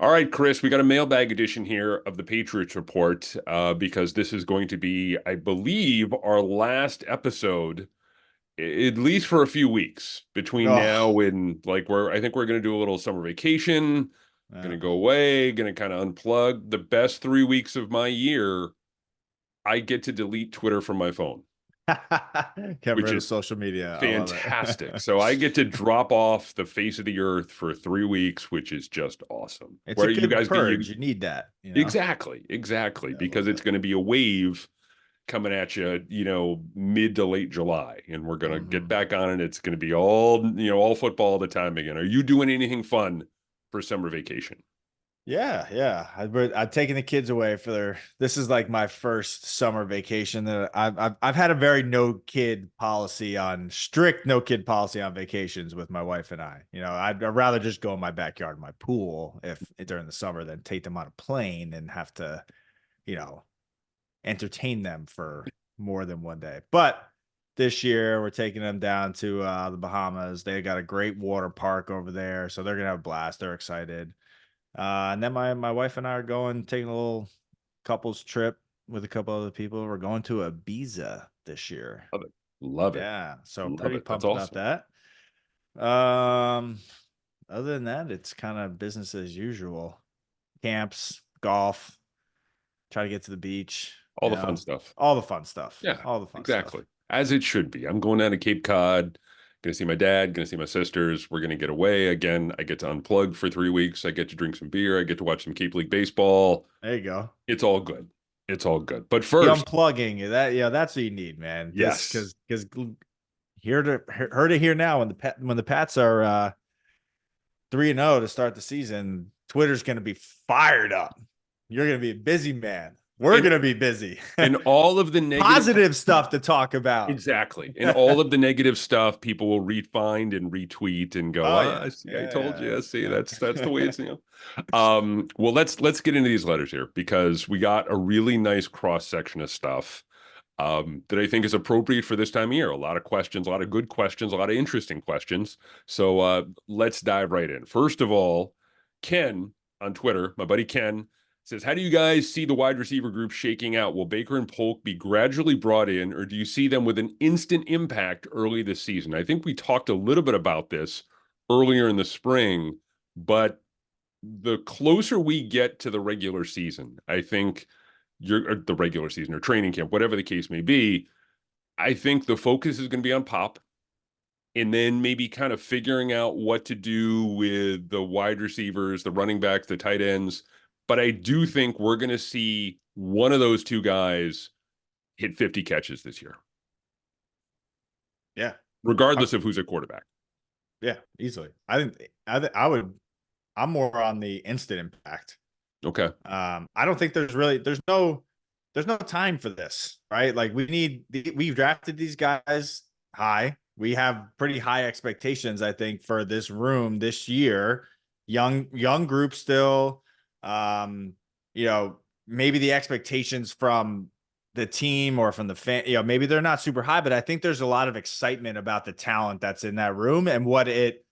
All right, Chris, we got a mailbag edition here of the Patriots Report because this is going to be, I believe, our last episode, at least for a few weeks between Oh, now and I think we're going to do a little summer vacation, going yeah. to go away, going to kind of unplug. The best 3 weeks of my year, I get to delete Twitter from my phone, Get which rid of is social media. I love fantastic. it. So I get to drop off the face of the earth for 3 weeks, which is just awesome. It's a Where you good guys get you purge. You need that, exactly, Yeah, I because love it's it. going to be a wave coming at you, mid to late July, and we're going to get hmm back on it. It's going to be all football all the time again. Are you doing anything fun for summer vacation? Yeah. I've taken the kids away for their. This is like my first summer vacation that I've had a very strict no kid policy on vacations with my wife and I. I'd rather just go in my backyard, in my pool, if during the summer than take them on a plane and have to, you know, entertain them for more than one day. But this year we're taking them down to the Bahamas. They got a great water park over there, so they're gonna have a blast. They're excited. And then my wife and I are going taking a little couples trip with a couple other people. We're going to Ibiza this year. Love it. Love it. Yeah, so Love pretty it. That's pumped about awesome. that. Um, Other than that, it's kind of business as usual. Camps, golf, try to get to the beach, All the fun stuff. all the fun stuff. Yeah, All the fun stuff. exactly. As it should be. I'm going down to Cape Cod, going to see my dad, going to see my sisters. We're going to get away again. I get to unplug for 3 weeks. I get to drink some beer. I get to watch some Cape League baseball. There you go. It's all good. It's all good. But The first, unplugging, that's what you need, man. This yes. because heard it here now when the Pats are 3-0 to start the season, Twitter's gonna be fired up. You're gonna be a busy man. We're And gonna be busy. and all of the negative Positive stuff to talk about. exactly. And all of the negative stuff people will refind and retweet and go, Oh yeah. I see, I told you. Yeah, I see, yeah. that's the way it's. Well, let's get into these letters here because we got a really nice cross section of stuff that I think is appropriate for this time of year. A lot of questions, a lot of good questions, a lot of interesting questions. So let's dive right in. First of all, Ken on Twitter, my buddy Ken, says, how do you guys see the wide receiver group shaking out? Will Baker and Polk be gradually brought in, or do you see them with an instant impact early this season? I think we talked a little bit about this earlier in the spring, but the closer we get to the regular season, I think the regular season or training camp, whatever the case may be, I think the focus is going to be on Pop and then maybe kind of figuring out what to do with the wide receivers, the running backs, the tight ends. But I do think we're going to see one of those two guys hit 50 catches this year, Yeah. regardless of who's a quarterback. Yeah, easily. I'm more on the instant impact. Okay. I don't think there's no time for this, right? Like we've drafted these guys high. We have pretty high expectations, I think, for this room this year. Young group still. Um, Maybe the expectations from the team or from the fan, maybe they're not super high, but I think there's a lot of excitement about the talent that's in that room and what it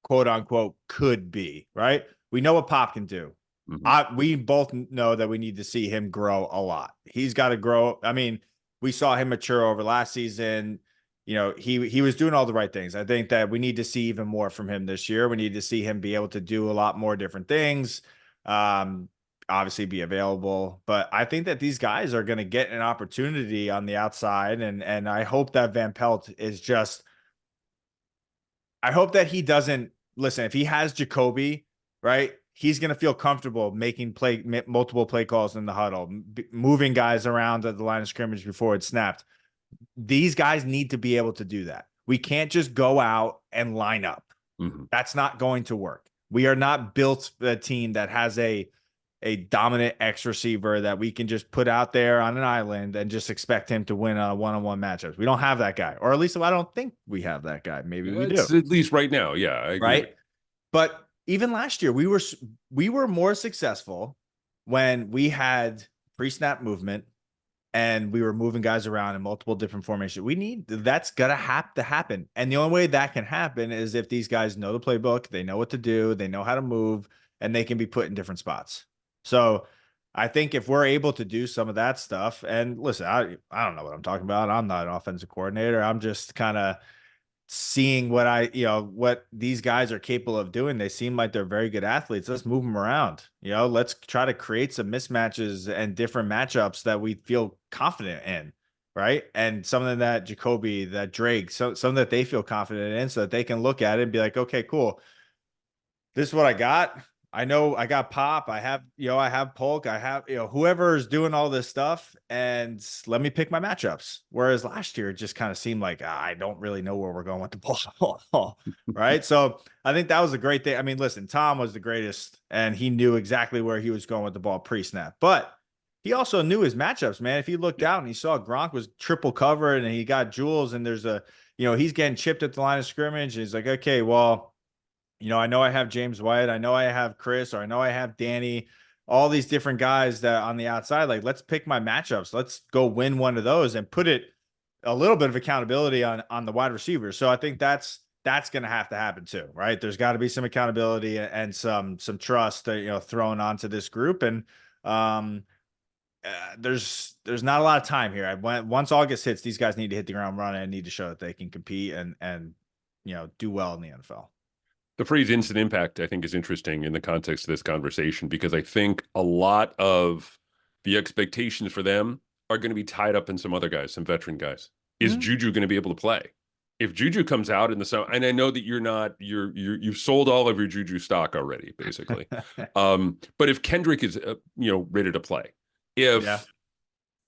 quote unquote could be, right? We know what Pop can do. Mhm. We both know that we need to see him grow a lot. He's got to grow. I mean, we saw him mature over last season. He was doing all the right things. I think that we need to see even more from him this year. We need to see him be able to do a lot more different things. Um, Obviously be available, but I think that these guys are going to get an opportunity on the outside, and I hope that Van Pelt is just. I hope that he doesn't listen. If he has Jacoby, right, he's going to feel comfortable making multiple play calls in the huddle, moving guys around at the line of scrimmage before it's snapped. These guys need to be able to do that. We can't just go out and line up. Mhm. That's not going to work. We are not built a team that has a dominant X receiver that we can just put out there on an island and just expect him to win a one-on-one matchups. We don't have that guy, or at least I don't think we have that guy. Maybe we do. It's at least right now. Yeah, I agree with Right. But even last year, we were more successful when we had pre-snap movement and we were moving guys around in multiple different formations. That's gonna have to happen. And the only way that can happen is if these guys know the playbook, they know what to do, they know how to move, and they can be put in different spots. So I think if we're able to do some of that stuff, and listen, I don't know what I'm talking about. I'm not an offensive coordinator. I'm just kind of seeing what what these guys are capable of doing. They seem like they're very good athletes. Let's move them around. Let's try to create some mismatches and different matchups that we feel confident in. Right. And something that Jacoby, that Drake, something that they feel confident in so that they can look at it and be like, okay, cool. This is what I got. I know I got Pop. I have, I have Polk. I have, whoever is doing all this stuff, and let me pick my matchups. Whereas last year, it just kind of seemed like I don't really know where we're going with the ball. Right. So I think that was a great thing. I mean, listen, Tom was the greatest, and he knew exactly where he was going with the ball pre-snap, but he also knew his matchups, man. If he looked out and he saw Gronk was triple covered and he got Jules, and there's he's getting chipped at the line of scrimmage, and he's like, okay, well, I know I have James White. I know I have Chris, or I know I have Danny, all these different guys that on the outside. Like, let's pick my matchups. Let's go win one of those and put it a little bit of accountability on the wide receivers. So I think that's going to have to happen too, right? There's got to be some accountability and some trust that, thrown onto this group. And there's not a lot of time here. Once August hits, these guys need to hit the ground running and need to show that they can compete and do well in the NFL. The phrase instant impact, I think, is interesting in the context of this conversation, because I think a lot of the expectations for them are going to be tied up in some other guys, some veteran guys. Is Juju going to be able to play? If Juju comes out in the summer, and I know that you've sold all of your Juju stock already, basically. But if Kendrick is, ready to play,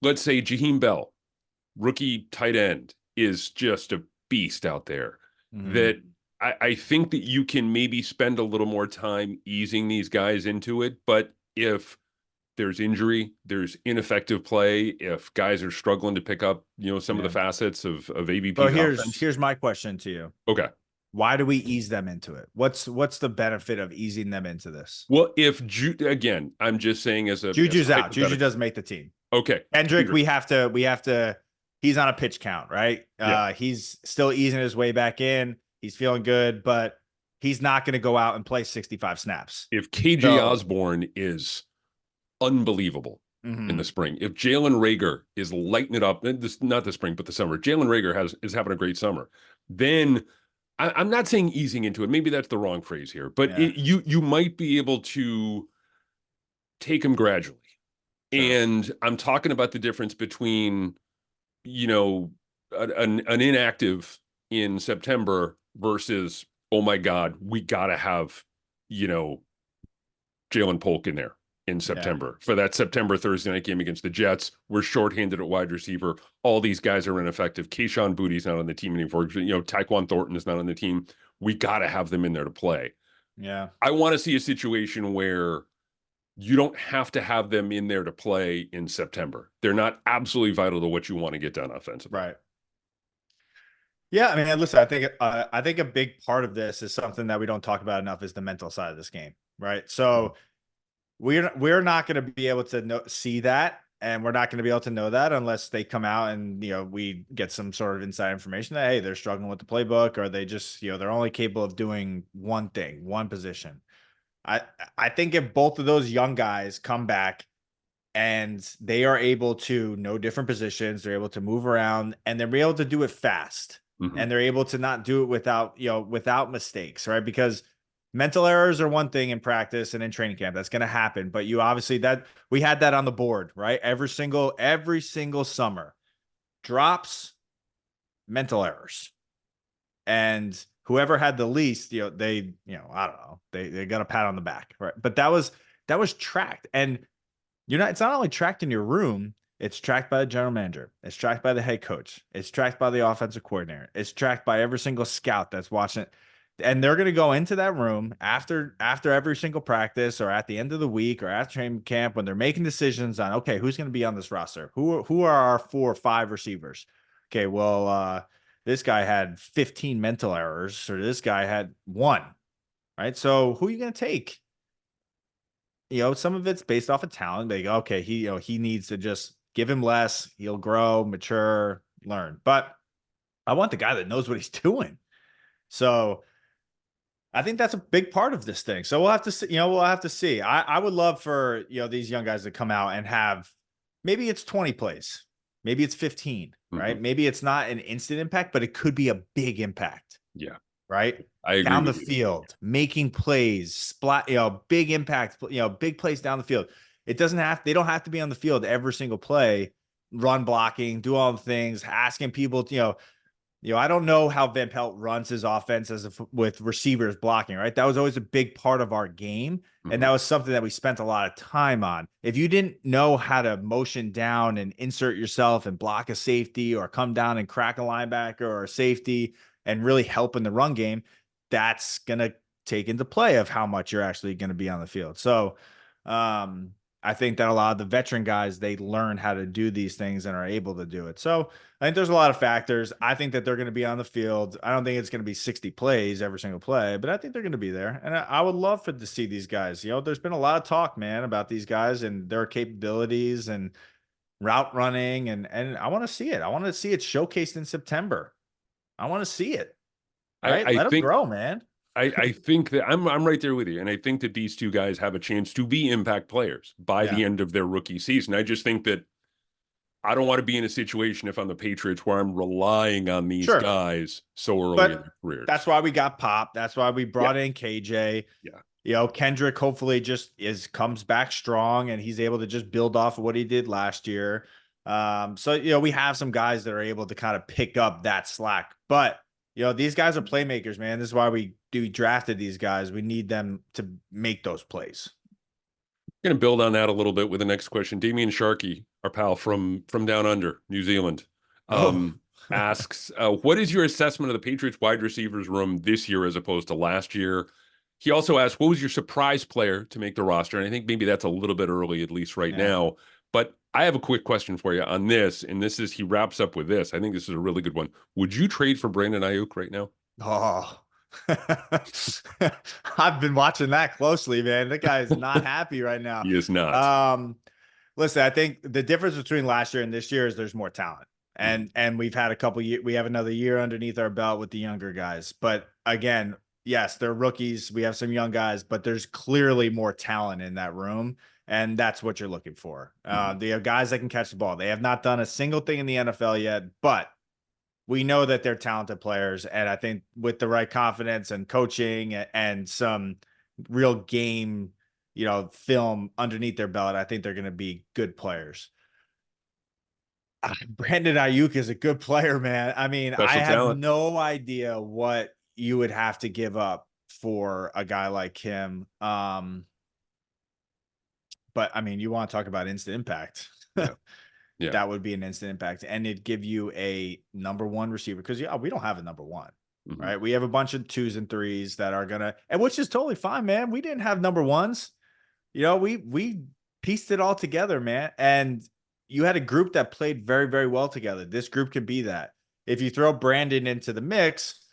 let's say Jaheim Bell, rookie tight end, is just a beast out there, that I think that you can maybe spend a little more time easing these guys into it. But if there's injury, there's ineffective play, if guys are struggling to pick up, some of the facets of AVP's offense. Here's my question to you. Okay. Why do we ease them into it? What's the benefit of easing them into this? Well, again, I'm just saying Juju's out. Juju doesn't make the team. Okay. Kendrick, we have to, he's on a pitch count, right? He's still easing his way back in. He's feeling good, but he's not going to go out and play 65 snaps. If KJ Osborne is unbelievable in the spring, if Jalen Reagor is lighting it up, not the spring, but the summer, Jalen Reagor is having a great summer, then I'm not saying easing into it. Maybe that's the wrong phrase here, but you might be able to take him gradually. Sure. And I'm talking about the difference between, an inactive in September versus, oh my God, we got to have, Jalen Polk in there in September for that September Thursday night game against the Jets. We're shorthanded at wide receiver. All these guys are ineffective. Kayshon Boutte's not on the team anymore. Tyquan Thornton is not on the team. We got to have them in there to play. Yeah. I want to see a situation where you don't have to have them in there to play in September. They're not absolutely vital to what you want to get done offensively. Right. Yeah, I mean, listen, I think a big part of this is something that we don't talk about enough, is the mental side of this game, right? So we're not going to be able to see that, and we're not going to be able to know that unless they come out and we get some sort of inside information that, hey, they're struggling with the playbook, or they just they're only capable of doing one thing, one position. I think if both of those young guys come back and they are able to know different positions, they're able to move around, and they're able to do it fast. And they're able to not do it without mistakes, right? Because mental errors are one thing in practice and in training camp. That's going to happen. But you obviously, that we had that on the board, right? Every single summer, drops, mental errors. And whoever had the least, I don't know, they got a pat on the back, right? But that was tracked. And it's not only tracked in your room, it's tracked by the general manager. It's tracked by the head coach. It's tracked by the offensive coordinator. It's tracked by every single scout that's watching it. And they're going to go into that room after every single practice, or at the end of the week, or after training camp, when they're making decisions on, okay, who's going to be on this roster? Who are our 4 or 5 receivers? Okay, well, this guy had 15 mental errors, or this guy had 1, right? So who are you going to take? Some of it's based off of talent. They go, okay, he needs to just give him less. He'll grow, mature, learn. But I want the guy that knows what he's doing. So I think that's a big part of this thing. So we'll have to see, we'll have to see. I would love for, these young guys to come out and have, maybe it's 20 plays, maybe it's 15, Mhm. right? Maybe it's not an instant impact, but it could be a big impact, Yeah, right? I agree Down the with you. field, making plays, splat, big impact, big plays down the field. They don't have to be on the field every single play, run blocking, do all the things, asking people, I don't know how Van Pelt runs his offense with receivers blocking, right? That was always a big part of our game. And that Mhm. was something that we spent a lot of time on. If you didn't know how to motion down and insert yourself and block a safety or come down and crack a linebacker or a safety and really help in the run game, that's going to take into play of how much you're actually going to be on the field. So, um, I think that a lot of the veteran guys, they learn how to do these things and are able to do it. So I think there's a lot of factors. I think that they're going to be on the field. I don't think it's going to be 60 plays every single play, but I think they're going to be there. And I would love to see these guys. There's been a lot of talk, man, about these guys and their capabilities and route running, and I want to see it. I want to see it showcased in September. I want to see it. Right? I Let them think grow, man. I think that I'm right there with you, and I think that these two guys have a chance to be impact players by Yeah. the end of their rookie season. I just think that I don't want to be in a situation if I'm the Patriots where I'm relying on these Sure. guys so early in But their careers. that's why we got Pop. That's why we Yeah, brought in KJ. yeah. Kendrick hopefully just comes back strong and he's able to just build off of what he did last year. So we have some guys that are able to kind of pick up that slack. But these guys are playmakers, man. This is why we drafted these guys. We need them to make those plays. Going to build on that a little bit with the next question. Damien Sharkey, our pal from down under, New Zealand, Oh, asks, "What is your assessment of the Patriots wide receivers room this year as opposed to last year?" He also asked, "What was your surprise player to make the roster?" And I think maybe that's a little bit early, at least right yeah. now. But I have a quick question for you on this, and this is he wraps up with this. I think this is a really good one. Would you trade for Brandon Ayuk right now? Oh, I've been watching that closely, man. That guy is not happy right now. He is not. Um, Listen, I think the difference between last year and this year is there's more talent. Mhm. And we've had a couple years, we have another year underneath our belt with the younger guys. But again, yes, they're rookies. We have some young guys, but there's clearly more talent in that room. And that's what you're looking for. Mhm. They have guys that can catch the ball. They have not done a single thing in the NFL yet, but we know that they're talented players. And I think with the right confidence and coaching and some real game, film underneath their belt, I think they're going to be good players. Brandon Ayuk is a good player, man. I mean, I Special have talent. no idea what you would have to give up for a guy like him. But I mean, you want to talk about instant impact. Yeah. Yeah. That would be an instant impact. And it'd give you a number one receiver because, we don't have a number one, Mhm. right? We have a bunch of twos and threes that are going to, and which is totally fine, man. We didn't have number ones. We pieced it all together, man. And you had a group that played very, very well together. This group can be that. If you throw Brandon into the mix,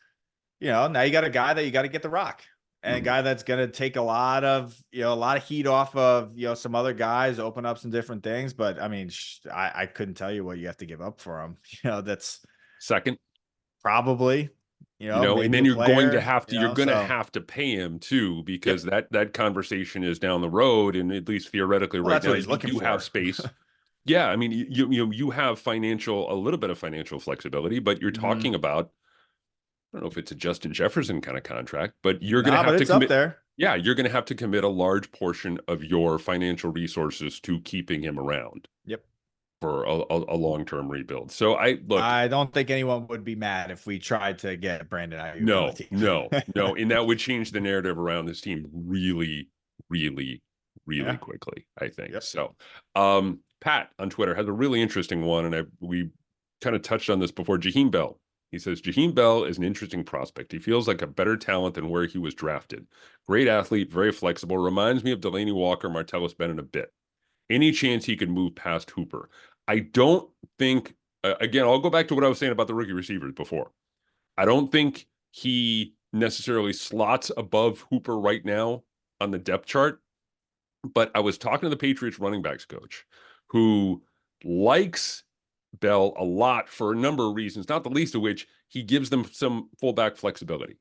now you got a guy that you got to get the rock and a Mhm. guy that's going to take a lot of heat off of, some other guys, open up some different things. But I mean, I couldn't tell you what you have to give up for him. That's Second. probably, And maybe then a player, you're going to so, have to pay him too, because yep. that conversation is down the road. And at least theoretically Well, right that's now, what he's you looking do have for. space. Yeah. I mean, you have a little bit of financial flexibility, but you're Mhm. talking about, I don't know if it's a Justin Jefferson kind of contract, but you're going to Nah, but have to it's up commit. there. Yeah. You're going to have to commit a large portion of your financial resources to keeping him around Yep. for a long-term rebuild. So I look, I don't think anyone would be mad if we tried to get Brandon Ayuk on the no, team. no, no. And that would change the narrative around this team really, really, really Yeah. quickly, I think. Yep. So, Pat on Twitter has a really interesting one, and we kind of touched on this before. Jaheim Bell. He says Jaheim Bell is an interesting prospect. He feels like a better talent than where he was drafted. Great athlete, very flexible. Reminds me of Delaney Walker, Martellus Bennett a bit. Any chance he could move past Hooper? I don't think. Again, I'll go back to what I was saying about the rookie receivers before. I don't think he necessarily slots above Hooper right now on the depth chart, but I was talking to the Patriots running backs coach who likes Bell a lot for a number of reasons, not the least of which he gives them some fullback flexibility.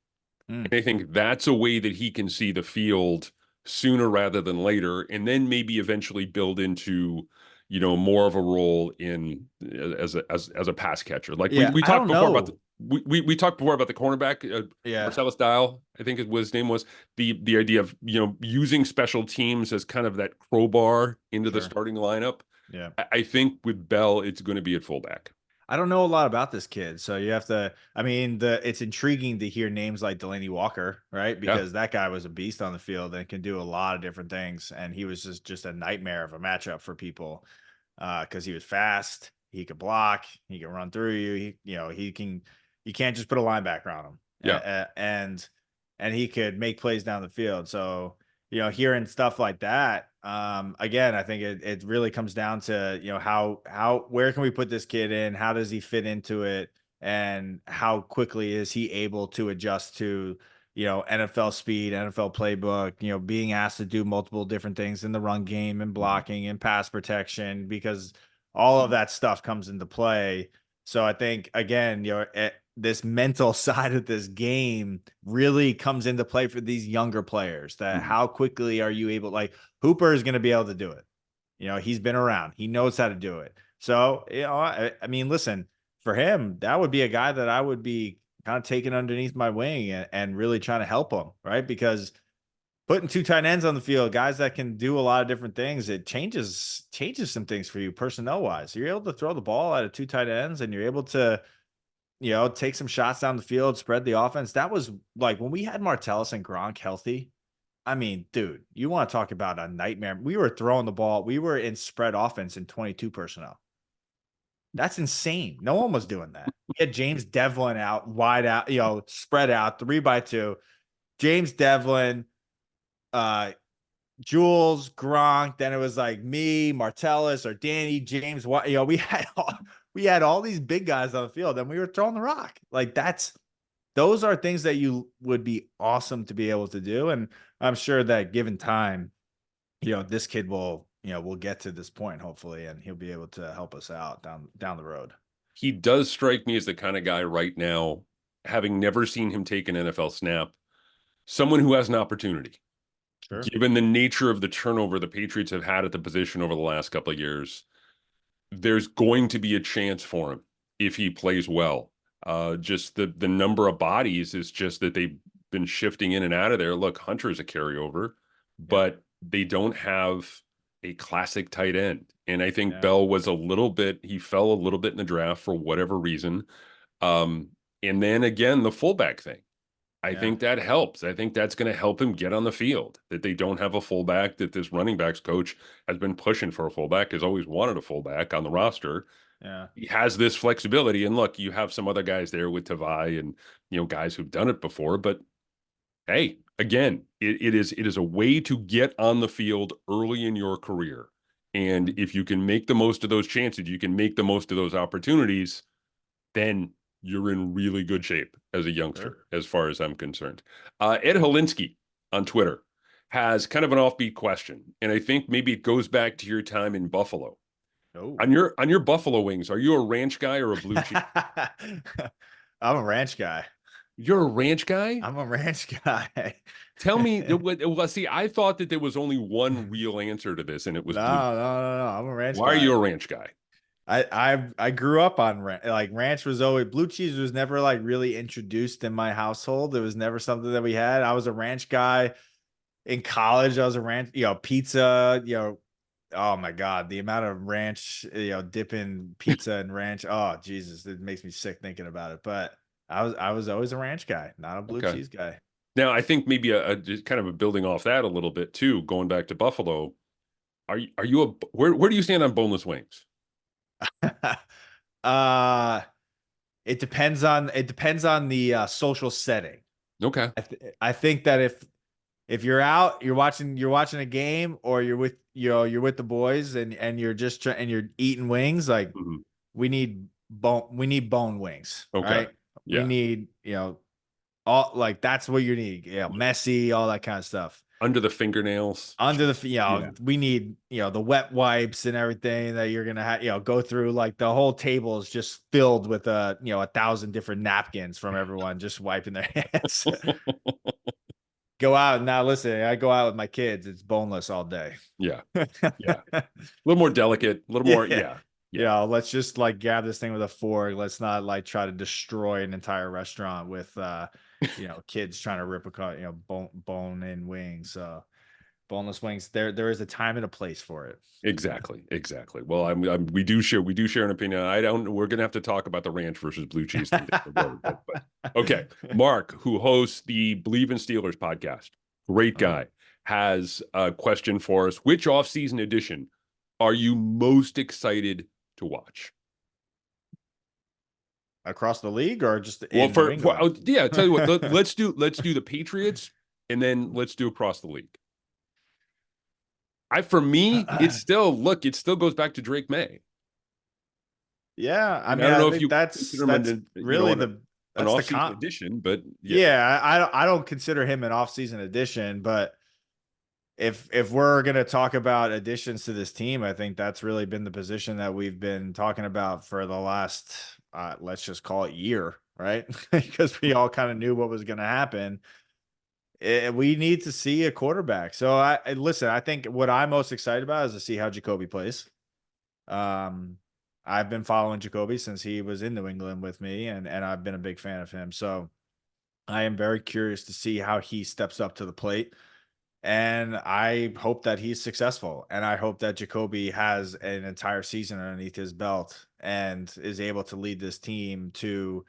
Mm, And I think that's a way that he can see the field sooner rather than later, and then maybe eventually build into, more of a role in as a pass catcher. Like we yeah, we I talked don't before about the know. we talked before about the cornerback, Yeah, Marcellus Dial, I think his name was, the idea of using special teams as kind of that crowbar into the sure. starting lineup. Yeah. I think with Bell, it's going to be at fullback. I don't know a lot about this kid, so you have to. I mean, it's intriguing to hear names like Delaney Walker, right? Yeah. Because that guy was a beast on the field and can do a lot of different things, and he was just a nightmare of a matchup for people, because he was fast, he could block, he can run through you. He can. You can't just put a linebacker on him, Yeah. and he could make plays down the field. So hearing stuff like that, again, I think it really comes down to, how where can we put this kid in? How does he fit into it? And how quickly is he able to adjust to, NFL speed, NFL playbook, being asked to do multiple different things in the run game and Mhm. blocking and pass protection, because all of that stuff comes into play. So I think, again, this mental side of this game really comes into play for these younger players. That Mhm. how quickly are you able, like Hooper is going to be able to do it. He's been around. He knows how to do it. So, I mean, listen, for him, that would be a guy that I would be kind of taking underneath my wing and really trying to help him, right? Because putting two tight ends on the field, guys that can do a lot of different things, it changes some things for you personnel wise. You're able to throw the ball out of two tight ends, and you're able to, take some shots down the field, spread the offense. That was like when we had Martellus and Gronk healthy. I mean, dude, you want to talk about a nightmare. We were throwing the ball. We were in spread offense in 22 personnel. That's insane. No one was doing that. We had James Devlin out, wide out, spread out, 3-by-2. James Devlin, uh, Jules, Gronk. Then it was like me, Martellus, or Danny, James. We had all these big guys on the field, and we were throwing the rock. Like those are things that you would be awesome to be able to do. And I'm sure that given time, this kid will get to this point hopefully, and he'll be able to help us out down the road. He does strike me as the kind of guy right now, having never seen him take an NFL snap, someone who has an opportunity. Sure. Given the nature of the turnover the Patriots have had at the position over the last couple of years, there's going to be a chance for him if he plays well. Just the number of bodies is just that they've been shifting in and out of there. Look, Hunter's a carryover, Yep. but they don't have a classic tight end. And I think Yeah. Bell was he fell a little bit in the draft for whatever reason. Um, and then again, the fullback thing. I Yeah. think that helps. I think that's going to help him get on the field. That they don't have a fullback, that this running backs coach has been pushing for a fullback, has always wanted a fullback on the roster. Yeah. He has this flexibility. And look, you have some other guys there with Tavai and guys who've done it before. But hey, again, it is a way to get on the field early in your career. And if you can make the most of those chances, you can make the most of those opportunities, then you're in really good shape as a Sure. youngster, as far as I'm concerned. Ed Holinsky on Twitter has kind of an offbeat question, and I think maybe it goes back to your time in Buffalo. Oh. On your Buffalo Wings, are you a ranch guy or a blue cheese? I'm a ranch guy. You're a ranch guy? I'm a ranch guy. Tell me, well, see, I thought that there was only one real answer to this, and it was No, blue. no, no, no. I'm a ranch Why are you guy. a ranch guy? I grew up on like ranch was always blue cheese was never like really introduced in my household. It was never something that we had. I was a ranch guy in college. I was a ranch, pizza, oh my God, the amount of ranch, dipping pizza and ranch. Oh Jesus, it makes me sick thinking about it. But I was always a ranch guy, not a blue Okay. cheese guy. Now, I think maybe just kind of a building off that a little bit too, going back to Buffalo. Are you where do you stand on boneless wings? uh it depends on the social setting. Okay. I think that if you're out, you're watching a game, or you're with the boys, and you're just and you're eating wings, like Mhm. we need bone wings, Okay. right? We Yeah. need, all like that's what you need. Yeah, messy, all that kind of stuff. under the fingernails. Under the, Yeah. we need, the wet wipes and everything that you're gonna have, go through. Like the whole table is just filled with 1,000 different napkins from everyone just wiping their hands. Go out now. Listen, I go out with my kids. It's boneless all day. Yeah. Yeah. A little more delicate, a little more. Yeah. Yeah. Yeah. Let's just like grab this thing with a fork. Let's not like try to destroy an entire restaurant with, kids trying to rip bone in wings. So boneless wings, there is a time and a place for it. Exactly. Exactly. Well, we do share an opinion. We're going to have to talk about the ranch versus blue cheese thing. But okay. Mark, who hosts the Believe in Steelers podcast, great guy, has a question for us. Which offseason edition are you most excited to watch? Across the league or just Well, in New England? yeah, tell you what, let's do the Patriots and then let's do across the league. For me, it still goes back to Drake May. Yeah, I And mean, I don't know I if think you that's consider him really an that's the off-season addition, but yeah, I don't consider him an off-season addition, but if we're gonna talk about additions to this team, I think that's really been the position that we've been talking about for the last let's just call it year, right? Because we all kind of knew what was gonna happen. We need to see a quarterback. So listen, I think what I'm most excited about is to see how Jacoby plays. I've been following Jacoby since he was in New England with me, and I've been a big fan of him. So I am very curious to see how he steps up to the plate. And I hope that he's successful. And I hope that Jacoby has an entire season underneath his belt and is able to lead this team to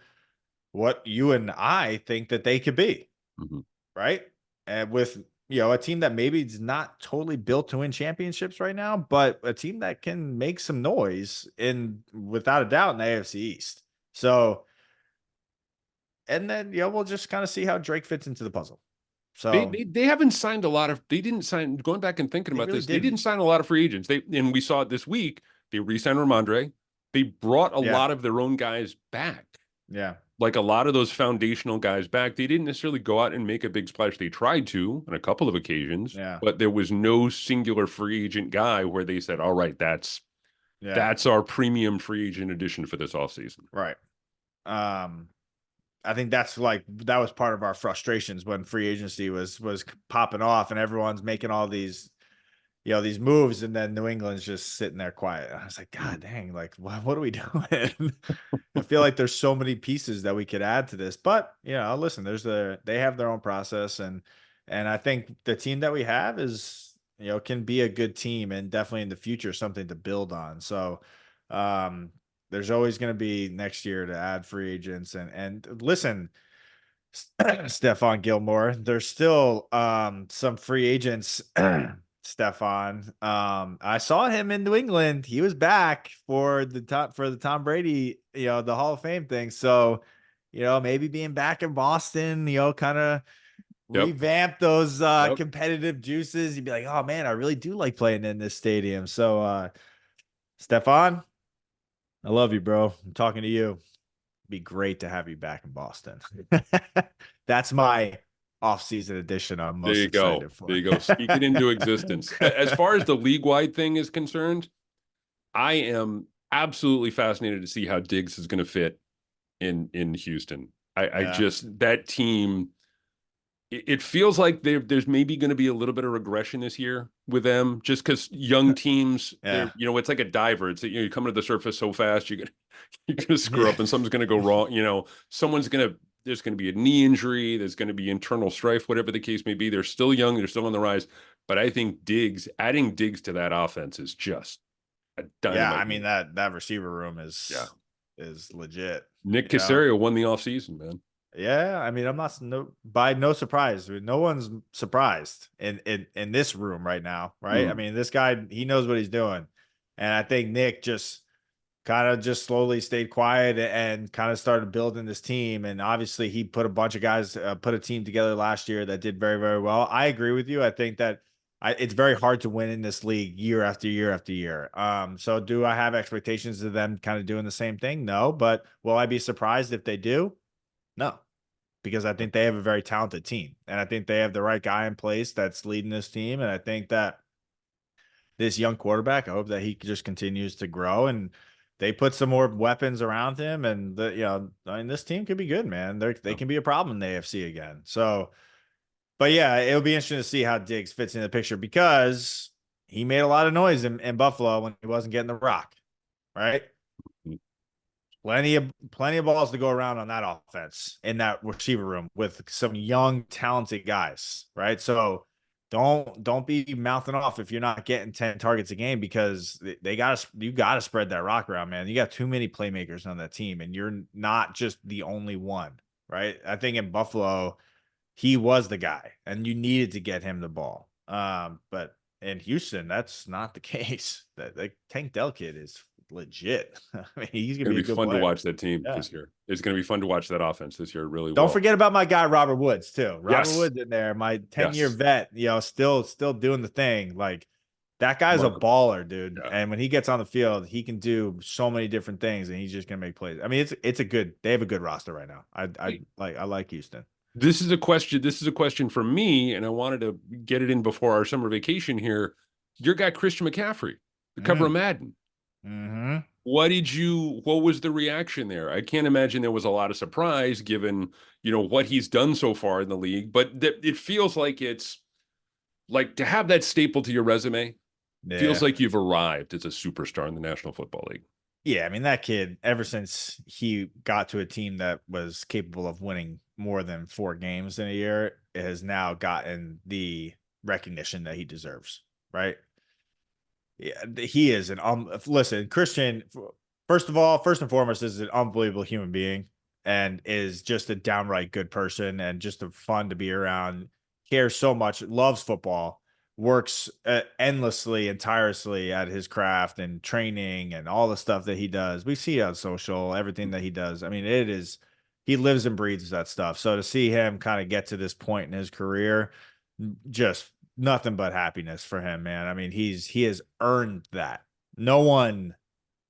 what you and I think that they could be. Mhm. Right. And with, a team that maybe is not totally built to win championships right now, but a team that can make some noise in without a doubt in the AFC East. So, and then, we'll just kind of see how Drake fits into the puzzle. So They haven't signed a lot of. They didn't sign. Going back and thinking they about really this, they didn't didn't. sign a lot of free agents. And we saw it this week. They re-signed Ramondre. They brought a Yeah. lot of their own guys back. Yeah. Like a lot of those foundational guys back. They didn't necessarily go out and make a big splash. They tried to on a couple of occasions, Yeah. but there was no singular free agent guy where they said, "All right, that's our premium free agent addition for this offseason." Right. I think that was part of our frustrations when free agency was popping off and everyone's making all these these moves, and then New England's just sitting there quiet. I was like, God dang, like what are we doing? I feel like there's so many pieces that we could add to this, but listen, they have their own process, and I think the team that we have is can be a good team and definitely in the future something to build on. So there's always going to be next year to add free agents, and listen, Stephon Gilmore, there's still some free agents. Stephon, I saw him in New England. He was back for the Tom Brady, the Hall of Fame thing. So, maybe being back in Boston, kind of revamp those competitive juices. You'd be like, oh man, I really do like playing in this stadium. So, Stephon, I love you, bro. I'm talking to you. It'd be great to have you back in Boston. That's my off-season edition I'm most excited for. There you go. Speak it into existence. As far as the league-wide thing is concerned, I am absolutely fascinated to see how Diggs is going to fit in Houston. I just, that team, it feels like there's maybe going to be a little bit of regression this year with them, just because young teams, it's like a diver. It's you come to the surface so fast, you're gonna screw up, and something's gonna go wrong. There's gonna be a knee injury. There's gonna be internal strife, whatever the case may be. They're still young. They're still on the rise. But I think adding Diggs to that offense is just a dynamite. Yeah, I mean that receiver room is legit. Nick Caserio won the offseason, man. Yeah, I mean, I'm not by no surprise. No one's surprised in this room right now, right? I mean, this guy, he knows what he's doing, and I think Nick just kind of just slowly stayed quiet and kind of started building this team. And obviously, he put a bunch of guys, put a team together last year that did very, very well. I agree with you. I think that it's very hard to win in this league year after year after year. So do I have expectations of them kind of doing the same thing? No, but will I be surprised if they do? No. because I think they have a very talented team, and I think they have the right guy in place that's leading this team. And I think that this young quarterback, I hope that he just continues to grow and they put some more weapons around him. And I mean, this team could be good, man. They Yeah. can be a problem in the AFC again. So, but yeah, it'll be interesting to see how Diggs fits in the picture because he made a lot of noise in Buffalo when he wasn't getting the rock, right? Mhm. Plenty of balls to go around on that offense in that receiver room with some young, talented guys, right? So don't be mouthing off if you're not getting 10 targets a game because you gotta spread that rock around, man. You got too many playmakers on that team, and you're not just the only one, right? I think in Buffalo, he was the guy, and you needed to get him the ball. But in Houston, that's not the case. That Tank Dell kid is legit. I mean, he's It's gonna going be to a be good fun to player. watch that team Yeah. this year. It's going to be fun to watch that offense this year. It really Don't will. forget about my guy Robert Woods too. Robert Yes. Woods in there, my 10-year Yes. vet, still doing the thing. Like that guy's a Remarkable. baller, dude. Yeah. And when he gets on the field, he can do so many different things and he's just gonna make plays. I mean, they have a good roster right now. I like Houston. This is a question for me, and I wanted to get it in before our summer vacation here. Your guy, Christian McCaffrey, the cover of Mm. Madden. Hmm. What was the reaction there? I can't imagine there was a lot of surprise given, what he's done so far in the league, but it feels like it's like to have that staple to your resume feels Yeah. like you've arrived as a superstar in the National Football League. Yeah, I mean that kid, ever since he got to a team that was capable of winning more than 4 games in a year, has now gotten the recognition that he deserves, right? Yeah, he is listen, Christian, first and foremost, is an unbelievable human being and is just a downright good person and just a fun to be around. Cares so much, loves football, works endlessly and tirelessly at his craft and training and all the stuff that he does. We see it on social, everything that he does. I mean, he lives and breathes that stuff. So to see him kind of get to this point in his career, just nothing but happiness for him, man. I mean, he has earned that. No one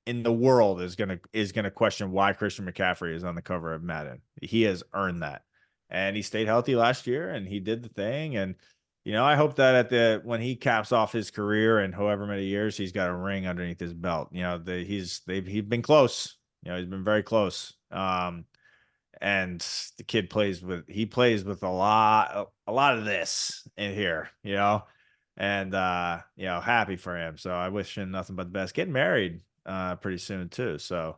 in the world is gonna question why Christian McCaffrey is on the cover of Madden. He has earned that, and he stayed healthy last year, and he did the thing. And I hope that when he caps off his career and however many years, he's got a ring underneath his belt. He's been close. He's been very close. And the kid plays with a lot of this in here, and happy for him. So I wish him nothing but the best. Getting married pretty soon too. So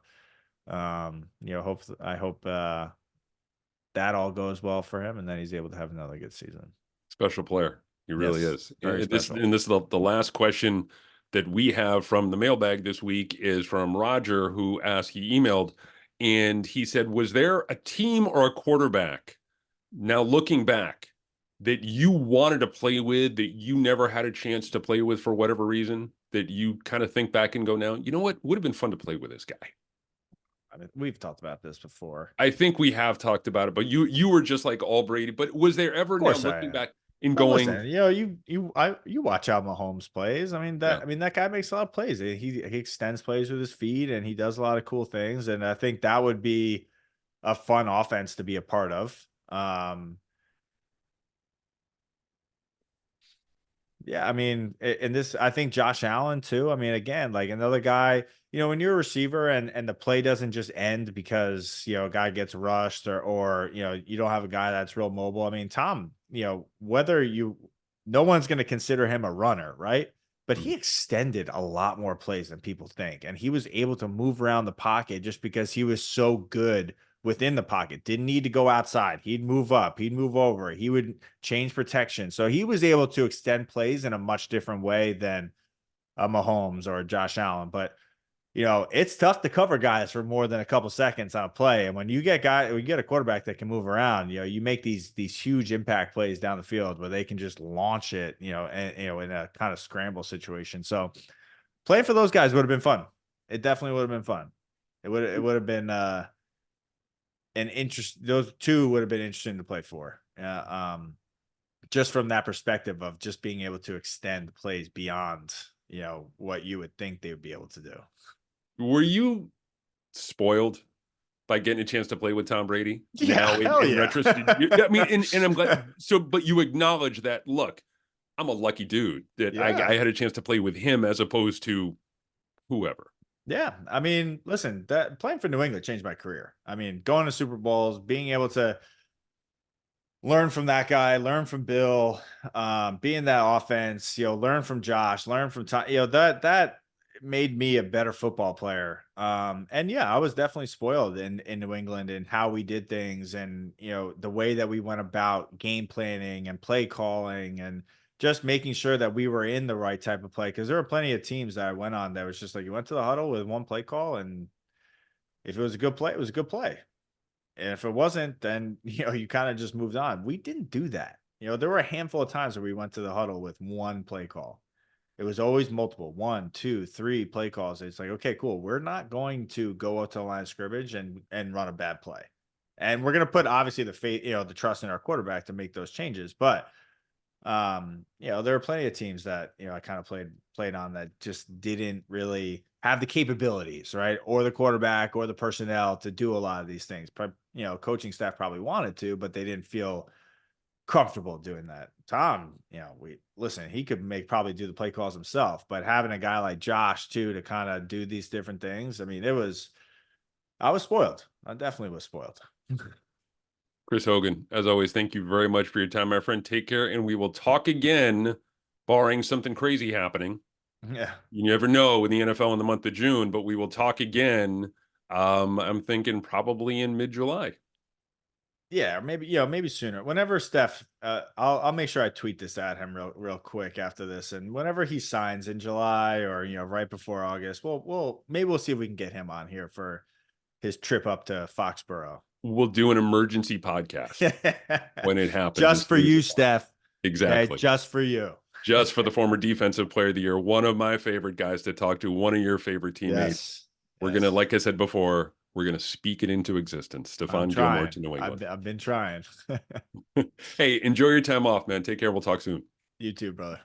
I hope that all goes well for him and then he's able to have another good season. Special player. He really Yes, is. very special. And this is the last question that we have from the mailbag this week is from Roger, who asked, he emailed, and he said, was there a team or a quarterback, now looking back, that you wanted to play with, that you never had a chance to play with for whatever reason, that you kind of think back and go, now, you know what? Would have been fun to play with this guy. I mean, we've talked about this before. I think we have talked about it, but you were just like all Brady. But was there Of ever, now course I looking am. back and But going, listen, you watch how Mahomes plays. yeah, I mean that guy makes a lot of plays. He extends plays with his feet and he does a lot of cool things. And I think that would be a fun offense to be a part of. Yeah, I mean, and this, I think Josh Allen too. I mean, again, like another guy, when you're a receiver and the play doesn't just end because a guy gets rushed or you don't have a guy that's real mobile. I mean, Tom, no one's going to consider him a runner, right? But he extended a lot more plays than people think, and he was able to move around the pocket just because he was so good within the pocket. Didn't need to go outside. He'd move up, he'd move over, he would change protection. So he was able to extend plays in a much different way than a Mahomes or a Josh Allen. But it's tough to cover guys for more than a couple seconds on a play. And when you get a quarterback that can move around, you make these huge impact plays down the field where they can just launch it, and in a kind of scramble situation. So playing for those guys would have been fun. It definitely would have been fun. It would have been an interest. Those two would have been interesting to play for. Just from that perspective of just being able to extend plays beyond what you would think they would be able to do. were you spoiled by getting a chance to play with Tom Brady Yeah, now hell in yeah. retrospect. I mean, and I'm glad. So, but you acknowledge that. Look, I'm a lucky dude that Yeah. I had a chance to play with him as opposed to whoever. Yeah. I mean, listen, that playing for New England changed my career. I mean, going to Super Bowls, being able to learn from that guy, learn from Bill, be in that offense, learn from Josh, learn from Tom, that made me a better football player. And yeah, I was definitely spoiled in New England and how we did things and the way that we went about game planning and play calling and just making sure that we were in the right type of play. Because there were plenty of teams that I went on that was just like you went to the huddle with one play call, and if it was a good play, it was a good play. And if it wasn't, then you kind of just moved on. We didn't do that. There were a handful of times where we went to the huddle with one play call. It was always multiple, 1, 2, 3 play calls. It's like, okay, cool. We're not going to go up to the line of scrimmage and run a bad play. And we're going to put obviously the faith, the trust in our quarterback to make those changes. But there are plenty of teams that I kind of played on that just didn't really have the capabilities, right, or the quarterback or the personnel to do a lot of these things. But coaching staff probably wanted to, but they didn't feel comfortable doing that. Tom, we listen, he could probably do the play calls himself, but having a guy like Josh too to kind of do these different things, I mean, I was spoiled. I definitely was spoiled. Chris Hogan, as always, thank you very much for your time, my friend. Take care, and we will talk again, barring something crazy happening. Yeah. You never know in the NFL in the month of June, but we will talk again. I'm thinking probably in mid-July. Yeah, or maybe sooner. Whenever Steph, I'll make sure I tweet this at him real quick after this, and whenever he signs in July or right before August, we'll see if we can get him on here for his trip up to Foxborough. We'll do an emergency podcast when it happens. Just for you, Steph. Okay, Exactly. just for you. Just for the former defensive player of the year, one of my favorite guys to talk to, one of your favorite teammates. Yes. We're gonna, like I said before, we're gonna speak it into existence. Stephon Gilmore to New England. I've been trying. Hey, enjoy your time off, man. Take care. We'll talk soon. You too, brother.